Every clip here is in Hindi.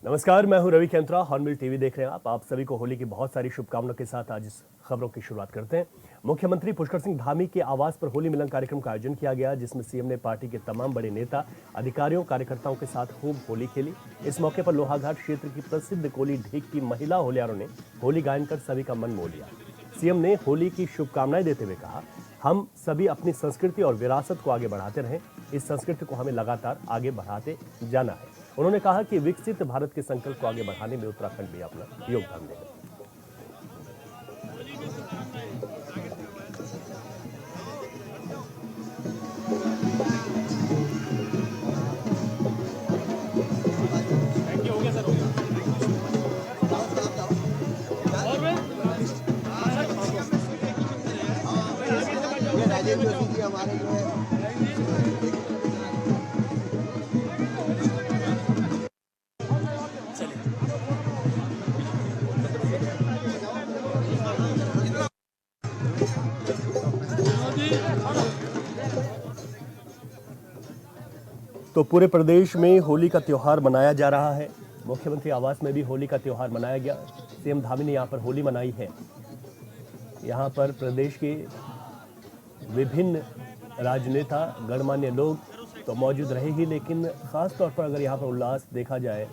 नमस्कार, मैं हूं रवि केंद्रा। हॉर्नबिल टीवी देख रहे हैं आप सभी को होली की बहुत सारी शुभकामनाओं के साथ आज इस खबरों की शुरुआत करते हैं। मुख्यमंत्री पुष्कर सिंह धामी के आवास पर होली मिलन कार्यक्रम का आयोजन किया गया, जिसमें सीएम ने पार्टी के तमाम बड़े नेता, अधिकारियों, कार्यकर्ताओं के साथ खूब होली खेली। इस मौके पर लोहाघाट क्षेत्र की प्रसिद्ध कोली ढीक की महिला होलियारों ने होली गायन कर सभी का मन मोह लिया। सीएम ने होली की शुभकामनाएं देते हुए कहा, हम सभी अपनी संस्कृति और विरासत को आगे बढ़ाते रहें। इस संस्कृति को हमें लगातार आगे बढ़ाते जाना है। उन्होंने कहा कि विकसित भारत के संकल्प को आगे बढ़ाने में उत्तराखंड भी अपना योगदान देगा। हमारे जो है तो पूरे प्रदेश में होली का त्योहार मनाया जा रहा है। मुख्यमंत्री आवास में भी होली का त्योहार मनाया गया। सीएम धामी ने यहाँ पर होली मनाई है। यहाँ पर प्रदेश के विभिन्न राजनेता, गणमान्य लोग तो मौजूद रहे ही, लेकिन खास तौर पर अगर यहाँ पर उल्लास देखा जाए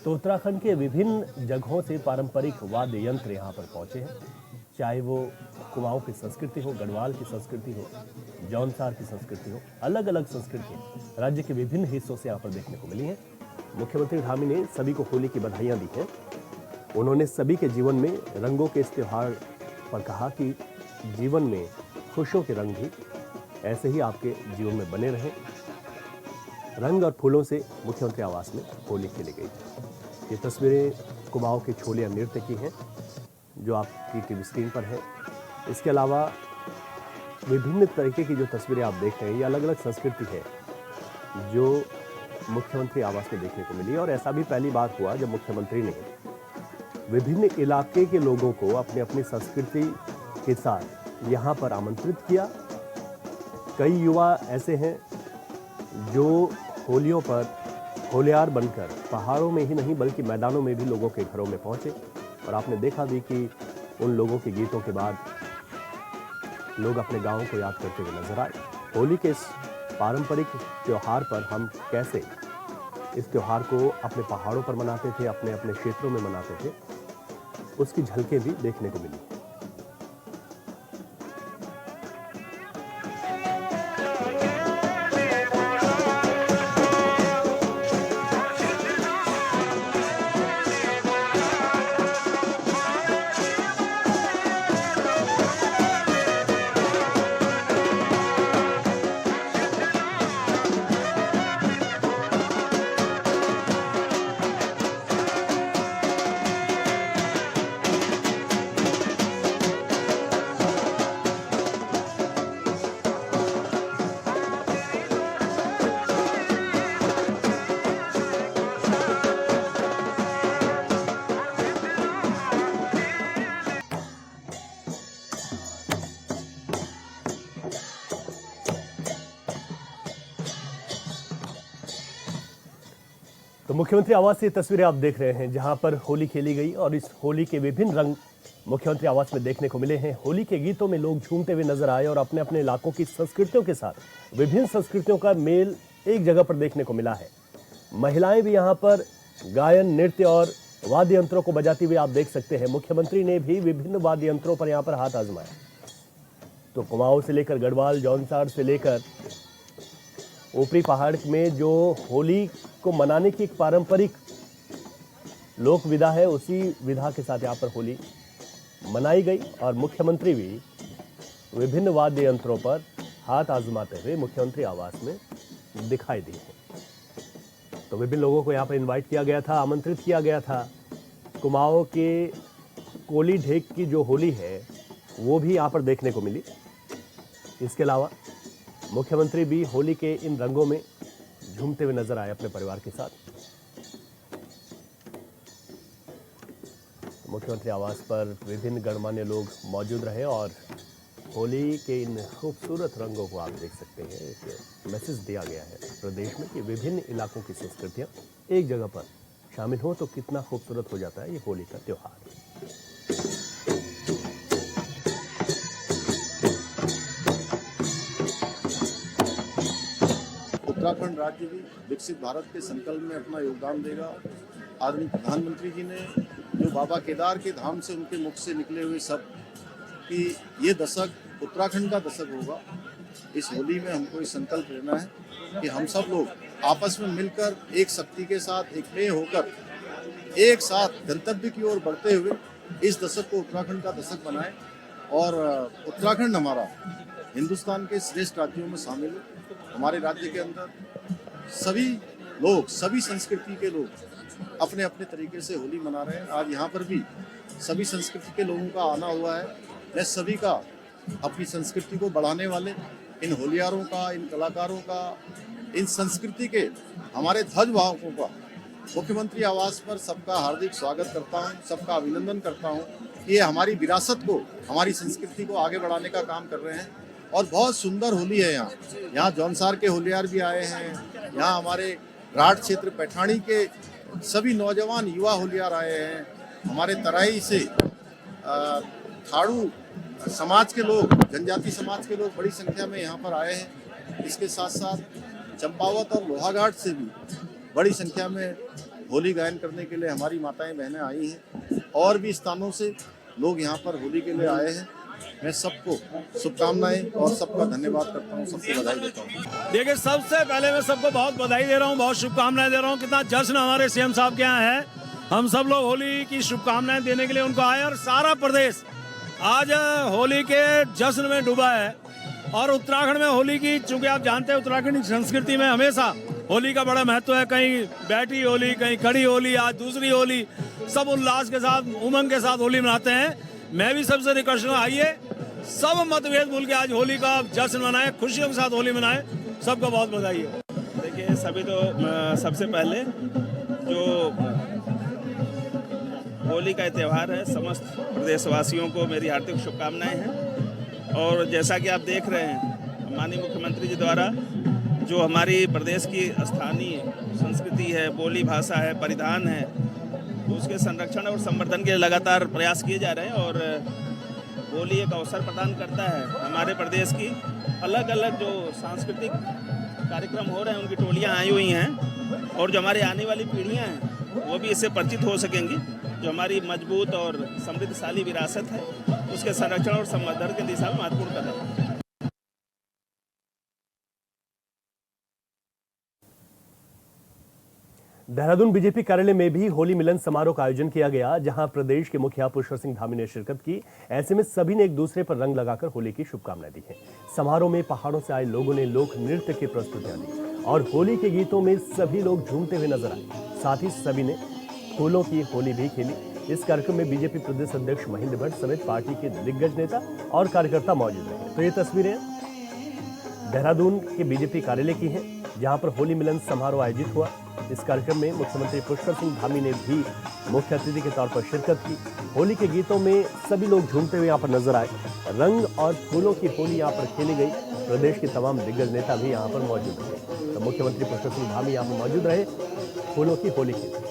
तो उत्तराखंड के विभिन्न जगहों से पारंपरिक वाद्य यंत्र यहाँ पर पहुँचे हैं। चाहे वो कुमाऊं की संस्कृति हो, गढ़वाल की संस्कृति हो, जौनसार की संस्कृति हो, अलग अलग संस्कृतियाँ राज्य के विभिन्न हिस्सों से यहाँ पर देखने को मिली हैं। मुख्यमंत्री धामी ने सभी को होली की बधाइयाँ दी हैं। उन्होंने सभी के जीवन में रंगों के इस त्योहार पर कहा कि जीवन में खुशियों के रंग भी ऐसे ही आपके जीवन में बने रहें। रंग और फूलों से मुख्यमंत्री आवास में होली खेली गई। ये तस्वीरें कुमाऊं के छोलिया नृत्य की हैं जो आपकी टीवी स्क्रीन पर है। इसके अलावा विभिन्न तरीके की जो तस्वीरें आप देख रहे हैं, ये अलग अलग संस्कृति है जो मुख्यमंत्री आवास में देखने को मिली। और ऐसा भी पहली बार हुआ जब मुख्यमंत्री ने विभिन्न इलाके के लोगों को अपनी अपनी संस्कृति के साथ यहाँ पर आमंत्रित किया। कई युवा ऐसे हैं जो होलियों पर होलियार बनकर पहाड़ों में ही नहीं बल्कि मैदानों में भी लोगों के घरों में पहुंचे। और आपने देखा भी कि उन लोगों के गीतों के बाद लोग अपने गाँव को याद करते हुए नजर आए। होली के इस पारंपरिक त्योहार पर हम कैसे इस त्योहार को अपने पहाड़ों पर मनाते थे, अपने अपने क्षेत्रों में मनाते थे, उसकी झलकें भी देखने को मिली। तो मुख्यमंत्री आवास से तस्वीरें आप देख रहे हैं जहां पर होली खेली गई और इस होली के विभिन्न रंग मुख्यमंत्री आवास में देखने को मिले हैं। होली के गीतों में लोग झूमते हुए नजर आए और अपने अपने इलाकों की संस्कृतियों के साथ विभिन्न संस्कृतियों का मेल एक जगह पर देखने को मिला है। महिलाएं भी यहाँ पर गायन, नृत्य और वाद्य यंत्रों को बजाती हुए आप देख सकते हैं। मुख्यमंत्री ने भी विभिन्न वाद्य यंत्रों पर यहाँ पर हाथ आजमाया। तो कुमाऊं से लेकर गढ़वाल, जौनसार से लेकर ऊपरी पहाड़ में जो होली को मनाने की एक पारंपरिक लोक विधा है, उसी विधा के साथ यहाँ पर होली मनाई गई। और मुख्यमंत्री भी विभिन्न वाद्य यंत्रों पर हाथ आजमाते हुए मुख्यमंत्री आवास में दिखाई दिए हैं। तो विभिन्न लोगों को यहाँ पर इनवाइट किया गया था, आमंत्रित किया गया था। कुमाऊं के कोली ढेक की जो होली है वो भी यहाँ पर देखने को मिली। इसके अलावा मुख्यमंत्री भी होली के इन रंगों में झूमते हुए नजर आए अपने परिवार के साथ। मुख्यमंत्री आवास पर विभिन्न गणमान्य लोग मौजूद रहे और होली के इन खूबसूरत रंगों को आप देख सकते हैं। एक मैसेज दिया गया है प्रदेश में कि विभिन्न इलाकों की संस्कृतियां एक जगह पर शामिल हो तो कितना खूबसूरत हो जाता है ये होली का त्योहार। उत्तराखंड राज्य भी विकसित भारत के संकल्प में अपना योगदान देगा। आदरणीय प्रधानमंत्री जी ने जो बाबा केदार के धाम से उनके मुख से निकले हुए शब्द कि ये दशक उत्तराखंड का दशक होगा, इस होली में हमको ये संकल्प लेना है कि हम सब लोग आपस में मिलकर एक शक्ति के साथ एकमेव होकर एक साथ गंतव्य की ओर बढ़ते हुए इस दशक को उत्तराखंड का दशक बनाएं और उत्तराखंड हमारा हिंदुस्तान के श्रेष्ठ राज्यों में शामिल है। हमारे राज्य के अंदर सभी लोग, सभी संस्कृति के लोग अपने अपने तरीके से होली मना रहे हैं। आज यहाँ पर भी सभी संस्कृति के लोगों का आना हुआ है। मैं सभी का अपनी संस्कृति को बढ़ाने वाले इन होलियारों का, इन कलाकारों का, इन संस्कृति के हमारे ध्वज वाहकों का मुख्यमंत्री आवास पर सबका हार्दिक स्वागत करता हूँ, सबका अभिनंदन करता हूँ कि ये हमारी विरासत को, हमारी संस्कृति को आगे बढ़ाने का काम कर रहे हैं। और बहुत सुंदर होली है यहाँ जौनसार के होलियार भी आए हैं, यहाँ हमारे राठ क्षेत्र पैठानी के सभी नौजवान युवा होलियार आए हैं, हमारे तराई से थाड़ू समाज के लोग, जनजाति समाज के लोग बड़ी संख्या में यहाँ पर आए हैं। इसके साथ साथ चंपावत और लोहाघाट से भी बड़ी संख्या में होली गायन करने के लिए हमारी माताएं बहनें आई हैं और भी स्थानों से लोग यहाँ पर होली के लिए आए हैं। मैं सबको शुभकामनाएं और सबका धन्यवाद करता हूँ, सबको बधाई देता हूँ। देखिए, सबसे पहले मैं सबको बहुत बधाई दे रहा हूँ, बहुत शुभकामनाएं दे रहा हूँ। कितना जश्न हमारे सीएम साहब के यहाँ है। हम सब लोग होली की शुभकामनाएं देने के लिए उनको आए और सारा प्रदेश आज होली के जश्न में डूबा है। और उत्तराखंड में होली की, चूंकि आप जानते हैं उत्तराखंड की संस्कृति में हमेशा होली का बड़ा महत्व है। कहीं बैठी होली, कहीं खड़ी होली, आज दूसरी होली, सब उल्लास के साथ, उमंग के साथ होली मनाते हैं। मैं भी सबसे रिक्वेस्ट करूँ, आइए सब मतभेद भूल के आज होली का जश्न मनाएं, खुशियों के साथ होली मनाएं। सबको बहुत बधाई है। देखिए, सभी तो सबसे पहले जो होली का त्यौहार है, समस्त प्रदेशवासियों को मेरी हार्दिक शुभकामनाएं हैं। और जैसा कि आप देख रहे हैं, माननीय मुख्यमंत्री जी द्वारा जो हमारी प्रदेश की स्थानीय संस्कृति है, बोली भाषा है, परिधान है, उसके संरक्षण और संवर्धन के लगातार प्रयास किए जा रहे हैं। और होली एक अवसर प्रदान करता है हमारे प्रदेश की अलग अलग जो सांस्कृतिक कार्यक्रम हो रहे हैं, उनकी टोलियां आई हुई हैं और जो हमारी आने वाली पीढ़ियां हैं वो भी इससे परिचित हो सकेंगी। जो हमारी मजबूत और समृद्धशाली विरासत है, उसके संरक्षण और संवर्धन की दिशा में महत्वपूर्ण कदम है। देहरादून बीजेपी कार्यालय में भी होली मिलन समारोह का आयोजन किया गया, जहां प्रदेश के मुखिया पुष्कर सिंह धामी ने शिरकत की। ऐसे में सभी ने एक दूसरे पर रंग लगाकर होली की शुभकामनाएं दी हैं। समारोह में पहाड़ों से आए लोगों ने लोक नृत्य की प्रस्तुतियां दी और होली के गीतों में सभी लोग झूमते हुए नजर आए। साथ ही सभी ने फूलों की होली भी खेली। इस कार्यक्रम में बीजेपी प्रदेश अध्यक्ष महेंद्र भट्ट समेत पार्टी के दिग्गज नेता और कार्यकर्ता मौजूद रहे। तो ये तस्वीरें देहरादून के बीजेपी कार्यालय की हैं, जहां पर होली मिलन समारोह आयोजित हुआ। इस कार्यक्रम में मुख्यमंत्री पुष्कर सिंह धामी ने भी मुख्य अतिथि के तौर पर शिरकत की। होली के गीतों में सभी लोग झूमते हुए यहाँ पर नजर आए। रंग और फूलों की होली यहाँ पर खेली गई। प्रदेश के तमाम दिग्गज नेता भी यहाँ पर मौजूद रहे। तो मुख्यमंत्री पुष्कर सिंह धामी यहाँ पर मौजूद रहे, फूलों की होली खेली।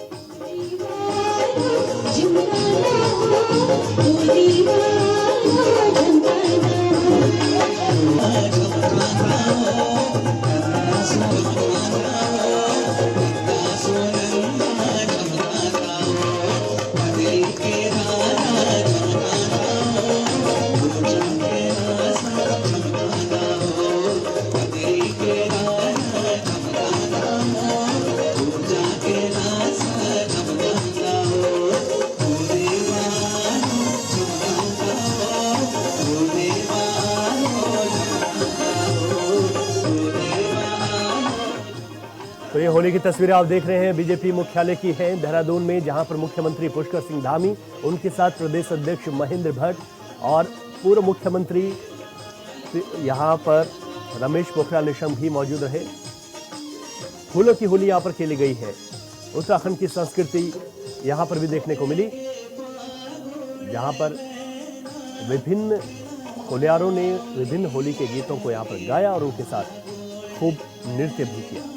तो ये होली की तस्वीरें आप देख रहे हैं बीजेपी मुख्यालय की हैं देहरादून में, जहां पर मुख्यमंत्री पुष्कर सिंह धामी, उनके साथ प्रदेश अध्यक्ष महेंद्र भट्ट और पूर्व मुख्यमंत्री यहां पर रमेश पोखरियाल निशंक भी मौजूद रहे। फूलों की होली यहां पर खेली गई है। उत्तराखंड की संस्कृति यहां पर भी देखने को मिली, जहां पर विभिन्न होलियारों ने विभिन्न होली के गीतों को यहां पर गाया और उनके साथ खूब नृत्य भी किया।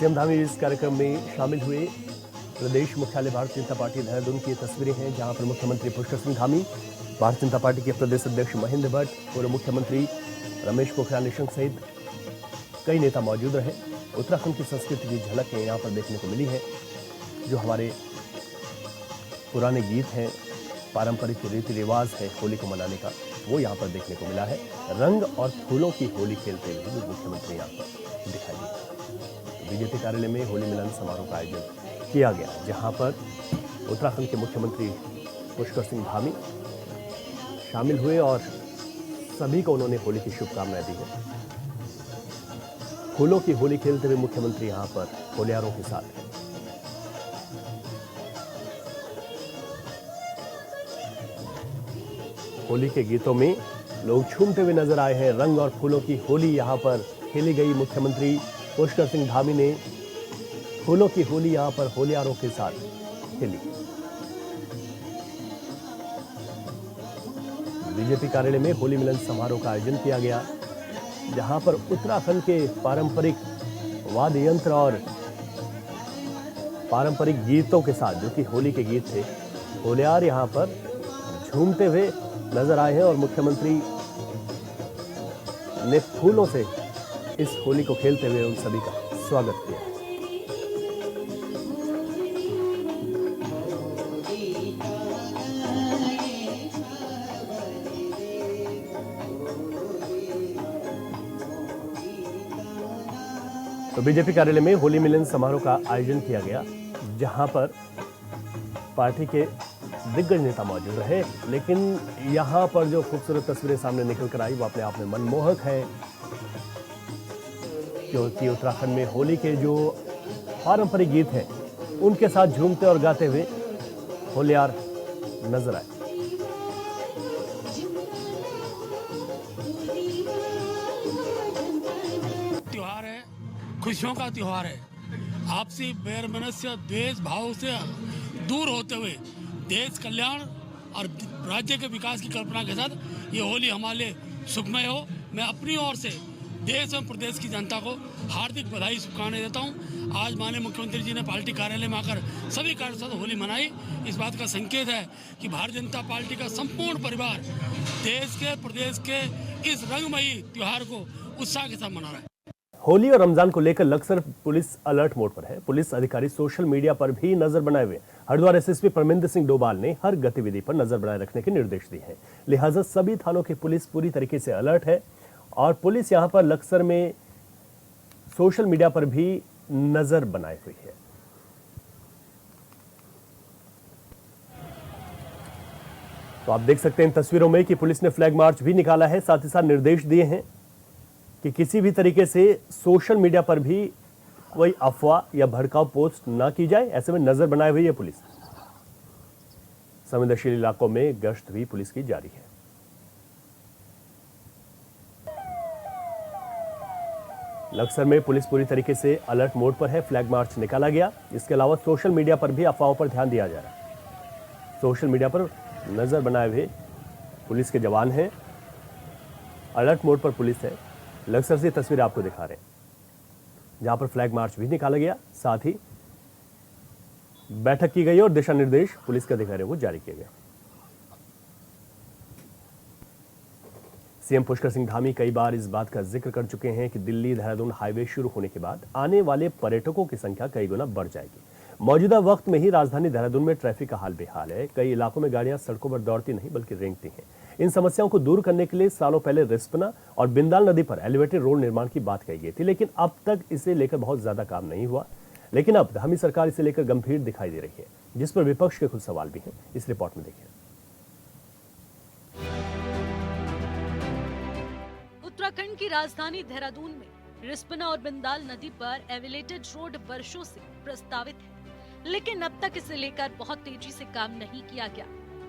सीएम धामी इस कार्यक्रम में शामिल हुए। प्रदेश मुख्यालय भारतीय जनता पार्टी देहरादून की तस्वीरें हैं, जहां पर मुख्यमंत्री पुष्कर सिंह धामी, भारतीय जनता पार्टी के प्रदेश अध्यक्ष महेंद्र भट्ट, पूर्व मुख्यमंत्री रमेश पोखरियाल निशंक सहित कई नेता मौजूद रहे। उत्तराखंड की संस्कृति की झलक यहाँ पर देखने को मिली है। जो हमारे पुराने गीत हैं, पारंपरिक रीति रिवाज है होली को मनाने का, वो यहाँ पर देखने को मिला है। रंग और फूलों की होली खेलते हुए भी मुख्यमंत्री यहाँ पर दिखाई दिए। बीजेपी कार्यालय में होली मिलन समारोह का आयोजन किया गया, जहाँ पर उत्तराखंड के मुख्यमंत्री पुष्कर सिंह धामी शामिल हुए और सभी को उन्होंने होली की शुभकामनाएं दी है। फूलों की होली खेलते हुए मुख्यमंत्री यहाँ पर होलियारों के साथ हैं। होली के गीतों में लोग झूमते हुए नजर आए हैं। रंग और फूलों की होली यहां पर खेली गई। मुख्यमंत्री पुष्कर सिंह धामी ने फूलों की होली यहां पर होलियारों के साथ खेली। बीजेपी कार्यालय में होली मिलन समारोह का आयोजन किया गया, जहां पर उत्तराखंड के पारंपरिक वाद्य यंत्र और पारंपरिक गीतों के साथ, जो कि होली के गीत थे, होलियार यहां पर झूमते हुए नजर आए हैं और मुख्यमंत्री ने फूलों से इस होली को खेलते हुए उन सभी का स्वागत किया। तो बीजेपी कार्यालय में होली मिलन समारोह का आयोजन किया गया, जहां पर पार्टी के दिग्गज नेता मौजूद रहे। लेकिन यहां पर जो खूबसूरत तस्वीरें सामने निकल कर आई, वो अपने आप में मनमोहक है, क्योंकि उत्तराखंड में होली के जो पारंपरिक गीत हैं, उनके साथ झूमते और गाते हुए होलियार नजर आए। त्योहार है, खुशियों का त्योहार है। आपसी वैरमनस्य द्वेष भाव से दूर होते हुए देश कल्याण और राज्य के विकास की कल्पना के साथ ये होली हमारे लिए सुखमय हो। मैं अपनी ओर से देश एवं प्रदेश की जनता को हार्दिक बधाई शुभकामनाएं देता हूँ। आज माननीय मुख्यमंत्री जी ने पार्टी कार्यालय में आकर सभी कार्यकर्ताओं होली मनाई। इस बात का संकेत है कि भारतीय जनता पार्टी का संपूर्ण परिवार देश के प्रदेश के इस रंगमयी त्योहार को उत्साह के साथ मना रहा है। होली और रमजान को लेकर लक्सर पुलिस अलर्ट मोड पर है। पुलिस अधिकारी सोशल मीडिया पर भी नजर बनाए हुए। हरिद्वार एसएसपी परमिंदर सिंह डोभाल ने हर गतिविधि पर नजर बनाए रखने के निर्देश दिए हैं। लिहाजा सभी थानों की पुलिस पूरी तरीके से अलर्ट है और पुलिस यहां पर लक्सर में सोशल मीडिया पर भी नजर बनाए हुई है। तो आप देख सकते हैं इन तस्वीरों में कि पुलिस ने फ्लैग मार्च भी निकाला है, साथ ही साथ निर्देश दिए हैं कि किसी भी तरीके से सोशल मीडिया पर भी कोई अफवाह या भड़काऊ पोस्ट ना की जाए। ऐसे में नजर बनाए हुई है पुलिस। संवेदनशील इलाकों में गश्त भी पुलिस की जारी है। लक्सर में पुलिस पूरी तरीके से अलर्ट मोड पर है। फ्लैग मार्च निकाला गया। इसके अलावा सोशल मीडिया पर भी अफवाहों पर ध्यान दिया जा रहा है। सोशल मीडिया पर नजर बनाए हुए पुलिस के जवान हैं। अलर्ट मोड पर पुलिस है। लक्सर से तस्वीर आपको दिखा रहे हैं, जहां पर फ्लैग मार्च भी निकाला गया, साथ ही बैठक की गई और दिशा निर्देश पुलिस के अधिकारियों को जारी किए गए। सीएम पुष्कर सिंह धामी कई बार इस बात का जिक्र कर चुके हैं कि दिल्ली देहरादून हाईवे शुरू होने के बाद आने वाले पर्यटकों की संख्या कई गुना बढ़ जाएगी। मौजूदा वक्त में ही राजधानी देहरादून में ट्रैफिक का हाल बेहाल है। कई इलाकों में गाड़ियां सड़कों पर दौड़ती नहीं बल्कि रेंगती हैं। इन समस्याओं को दूर करने के लिए सालों पहले रिस्पना और बिंदाल नदी पर एलिवेटेड रोड निर्माण की बात कही गई थी, लेकिन अब तक इसे लेकर बहुत ज्यादा काम नहीं हुआ। लेकिन अब धामी सरकार इसे लेकर गंभीर दिखाई दे रही है, जिस पर विपक्ष के कुछ सवाल भी हैं। इस रिपोर्ट में देखिए। उत्तराखंड की राजधानी देहरादून में रिस्पना और बिंदाल नदी पर एलिवेटेड रोड वर्षों से प्रस्तावित है, लेकिन अब तक इसे लेकर बहुत तेजी से काम नहीं किया गया।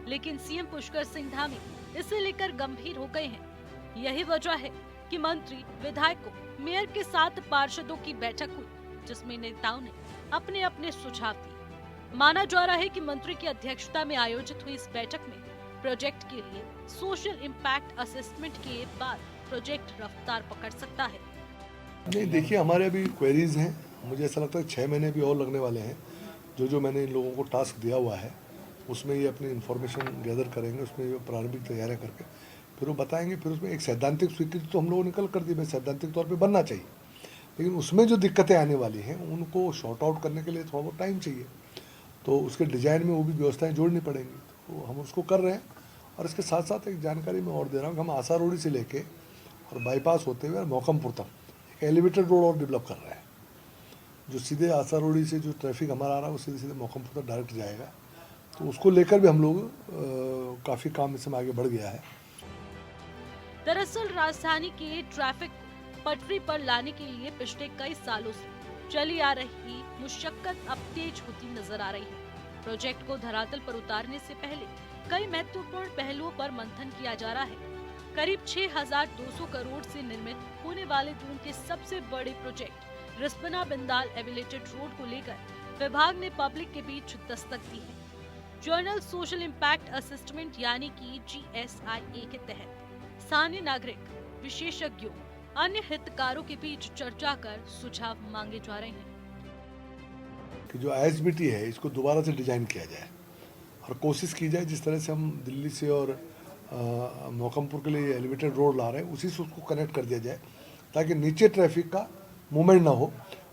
लेकिन सीएम पुष्कर सिंह धामी इसे लेकर गंभीर हो गए हैं। यही वजह है कि मंत्री, विधायकों, मेयर के साथ पार्षदों की बैठक हुई, जिसमें नेताओं ने अपने अपने सुझाव दिए। माना जा रहा है कि मंत्री की अध्यक्षता में आयोजित हुई इस बैठक में प्रोजेक्ट के लिए सोशल इम्पैक्ट असेसमेंट के बाद प्रोजेक्ट रफ्तार पकड़ सकता है। नहीं, देखिए, हमारे अभी क्वेरीज हैं मुझे ऐसा लगता है 6 महीने भी और लगने वाले हैं। जो मैंने इन लोगों को टास्क दिया हुआ है उसमें ये अपनी इन्फॉर्मेशन गैदर करेंगे, उसमें ये प्रारंभिक तैयारियां करके फिर वो बताएंगे। फिर उसमें एक सैद्धांतिक स्वीकृति तो हम लोगों ने निकल कर दी, भाई सैद्धांतिक तौर पे बनना चाहिए, लेकिन उसमें जो दिक्कतें आने वाली हैं उनको शॉर्ट आउट करने के लिए थोड़ा बहुत टाइम चाहिए, तो उसके डिज़ाइन में वो भी व्यवस्थाएँ जोड़नी पड़ेंगी, तो हम उसको कर रहे हैं। और इसके साथ साथ एक जानकारी मैं और दे रहा हूँ कि हम आशा रोड से लेके और बाईपास होते हुए मौकमपुर तक एक एलिवेटेड रोड और डेवलप कर रहे हैं, जो सीधे आशा रोड से जो ट्रैफिक हमारा आ रहा है वो सीधे सीधे मौकमपुर तक डायरेक्ट जाएगा, तो उसको लेकर भी हम लोग काफ़ी काम इसमें आगे बढ़ गया है। दरअसल राजधानी के ट्रैफिक को पटरी पर लाने के लिए पिछले कई सालों से चली आ रही मुशक्कत अब तेज होती नजर आ रही है। प्रोजेक्ट को धरातल पर उतारने से पहले कई महत्वपूर्ण पहलुओं पर मंथन किया जा रहा है। करीब 6,200 करोड़ से निर्मित होने वाले दून के सबसे बड़े प्रोजेक्ट रिस्पना बिंदाल एविलेटेड रोड को लेकर विभाग ने पब्लिक के बीच दस्तक दी है। जर्नल सोशल इम्पैक्ट असेसमेंट यानी कि GSIA के तहत स्थानीय नागरिक, विशेषज्ञों, अन्य हितकारों के बीच चर्चा कर सुझाव मांगे जा रहे हैं कि जो ISBT है इसको दोबारा से डिजाइन किया जाए और कोशिश की जाए जिस तरह से हम दिल्ली से और मौकमपुर के लिए एलिवेटेड रोड ला रहे हैं उसी से उसको कनेक्ट कर दिया जाए, ताकि नीचे ट्रैफिक का मूवमेंट ना हो,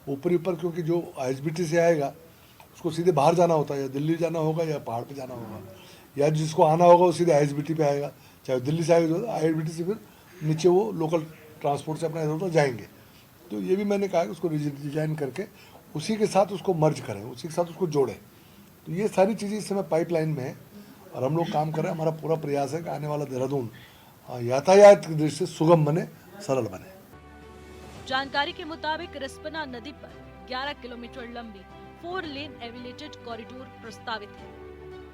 ऊपर क्योंकि जो ISBT से आएगा उसको सीधे बाहर जाना होता है, या दिल्ली जाना होगा या पहाड़ पे जाना होगा, या जिसको आना होगा वो सीधे ISBT पे आएगा, चाहे दिल्ली से आएगा तो ISBT से फिर नीचे वो लोकल ट्रांसपोर्ट से अपना इधर उधर जाएंगे। तो ये भी मैंने कहा कि उसको डिजाइन करके उसी के साथ उसको मर्ज करें, उसी के साथ उसको जोड़ें। तो ये सारी चीज़ें इस समय पाइपलाइन में है और हम लोग काम कर रहे हैं। हमारा पूरा प्रयास है कि आने वाला देहरादून यातायात की दृष्टि से सुगम बने, सरल बने। जानकारी के मुताबिक रिस्पना नदी पर 11 किलोमीटर लंबी 4 लेन एविलेटेड कॉरिडोर प्रस्तावित है,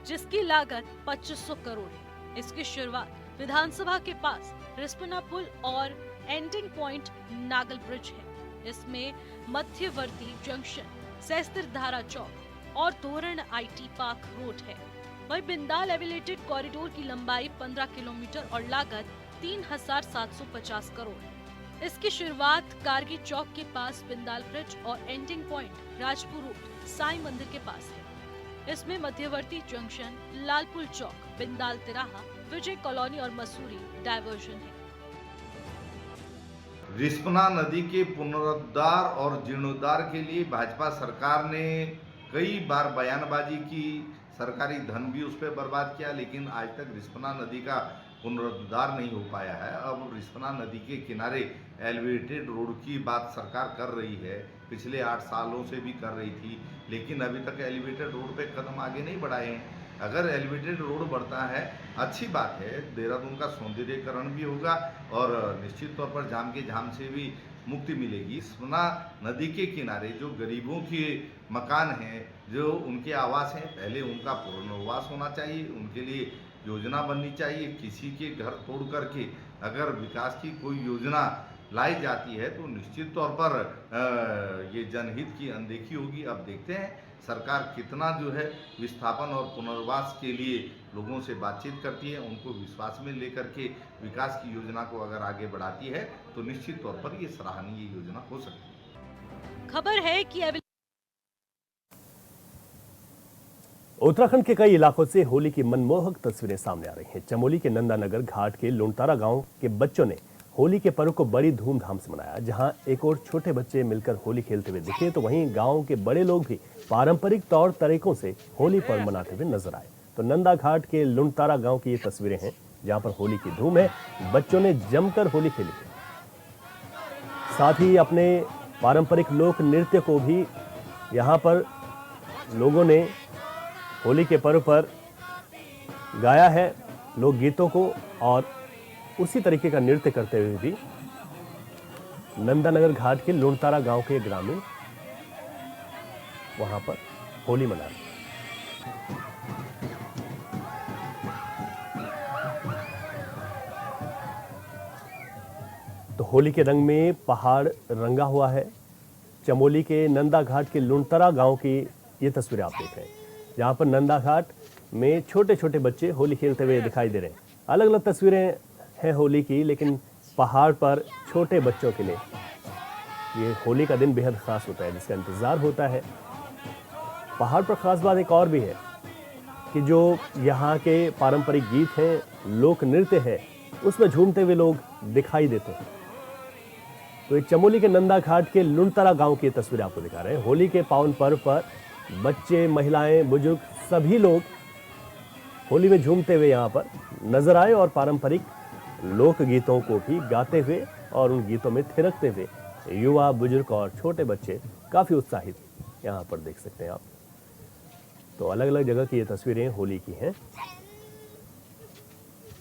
जिसकी लागत 2500 करोड़ है। इसकी शुरुआत विधानसभा के पास रिस्पना पुल और एंडिंग पॉइंट नागल ब्रिज है। इसमें मध्यवर्ती जंक्शन, सहस्त्रधारा चौक और तोरण IT पार्क रोड है। वही बिंदाल एविलेटेड कॉरिडोर की लंबाई 15 किलोमीटर और लागत 3,750 करोड़ है। इसकी शुरुआत कारगी चौक के पास बिंदाल ब्रिज और ending point Rajpur road Sai Mandir के पास है। इसमें मध्यवर्ती जंक्शन, लालपुर चौक, बिंदाल तिराहा, विजय कॉलोनी और मसूरी डायवर्जन है। रिस्पना नदी के पुनरुद्धार और जीर्णोद्धार के लिए भाजपा सरकार ने कई बार बयानबाजी की, सरकारी धन भी उस पर बर्बाद किया, लेकिन आज तक रिस्पना नदी का पुनरुद्धार नहीं हो पाया है। अब रिस्पना नदी के किनारे एलिवेटेड रोड की बात सरकार कर रही है, पिछले 8 सालों से भी कर रही थी, लेकिन अभी तक एलिवेटेड रोड पे कदम आगे नहीं बढ़ाए हैं। अगर एलिवेटेड रोड बढ़ता है, अच्छी बात है, देहरादून का सौंदर्यीकरण भी होगा और निश्चित तौर पर जाम के झाम से भी मुक्ति मिलेगी। रिस्पना नदी के किनारे जो गरीबों के मकान हैं, जो उनके आवास हैं, पहले उनका पुनर्वास होना चाहिए, उनके लिए योजना बननी चाहिए। किसी के घर तोड़ करके अगर विकास की कोई योजना लाई जाती है तो निश्चित तौर पर ये जनहित की अनदेखी होगी। अब देखते हैं सरकार कितना जो है विस्थापन और पुनर्वास के लिए लोगों से बातचीत करती है, उनको विश्वास में लेकर के विकास की योजना को अगर आगे बढ़ाती है तो निश्चित तौर पर ये सराहनीय योजना हो सकती है। खबर है कि उत्तराखंड के कई इलाकों से होली की मनमोहक तस्वीरें सामने आ रही हैं। चमोली के नंदानगर घाट के लुणतारा गांव के बच्चों ने होली के पर्व को बड़ी धूमधाम से मनाया। जहां एक और छोटे बच्चे मिलकर होली खेलते हुए दिखे, तो वहीं गांव के बड़े लोग भी पारंपरिक तौर तरीकों से होली पर्व मनाते हुए नजर आए। तो नंदा घाट के लुणतारा गांव की ये तस्वीरें हैं, जहां पर होली की धूम है। बच्चों ने जमकर होली खेली, साथ ही अपने पारंपरिक लोक नृत्य को भी यहाँ पर लोगों ने होली के पर्व पर गाया है, लोकगीतों को, और उसी तरीके का नृत्य करते हुए भी नंदानगर घाट के लुणतारा गांव के ग्रामीण वहां पर होली मना रहे। तो होली के रंग में पहाड़ रंगा हुआ है। चमोली के नंदा घाट के लुणतारा गांव की ये तस्वीरें आप देख रहे हैं, जहां पर नंदा घाट में छोटे छोटे बच्चे होली खेलते हुए दिखाई दे रहे हैं। अलग अलग तस्वीरें हैं होली की, लेकिन पहाड़ पर छोटे बच्चों के लिए ये होली का दिन बेहद खास होता है, जिसका इंतज़ार होता है। पहाड़ पर खास बात एक और भी है कि जो यहाँ के पारंपरिक गीत हैं, लोक नृत्य है, उसमें झूमते हुए लोग दिखाई देते हैं। तो ये चमोली के नंदा घाट के लुणतरा गांव की तस्वीर आपको दिखा रहे हैं। होली के पावन पर्व पर बच्चे, महिलाएं, बुजुर्ग सभी लोग होली में झूमते हुए यहाँ पर नजर आए और पारंपरिक लोक गीतों को भी गाते हुए और उन गीतों में थिरकते हुए युवा, बुजुर्ग और छोटे बच्चे काफी उत्साहित यहाँ पर देख सकते हैं आप। तो अलग अलग जगह की ये तस्वीरें होली की हैं।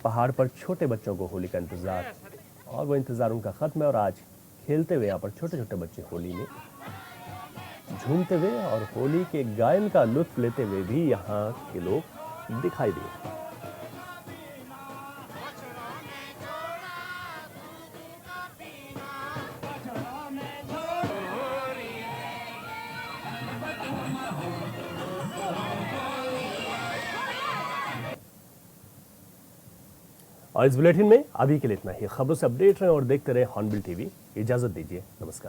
पहाड़ पर छोटे बच्चों को होली का इंतजार, और वो इंतजार उनका खत्म है और आज खेलते हुए यहाँ पर छोटे छोटे बच्चे होली में झूमते हुए और होली के गायन का लुत्फ लेते हुए भी यहाँ के लोग दिखाई दिए। और इस बुलेटिन में अभी के लिए इतना ही। खबरों से अपडेट रहें और देखते रहे हॉर्नबिल टीवी। इजाजत दीजिए, नमस्कार।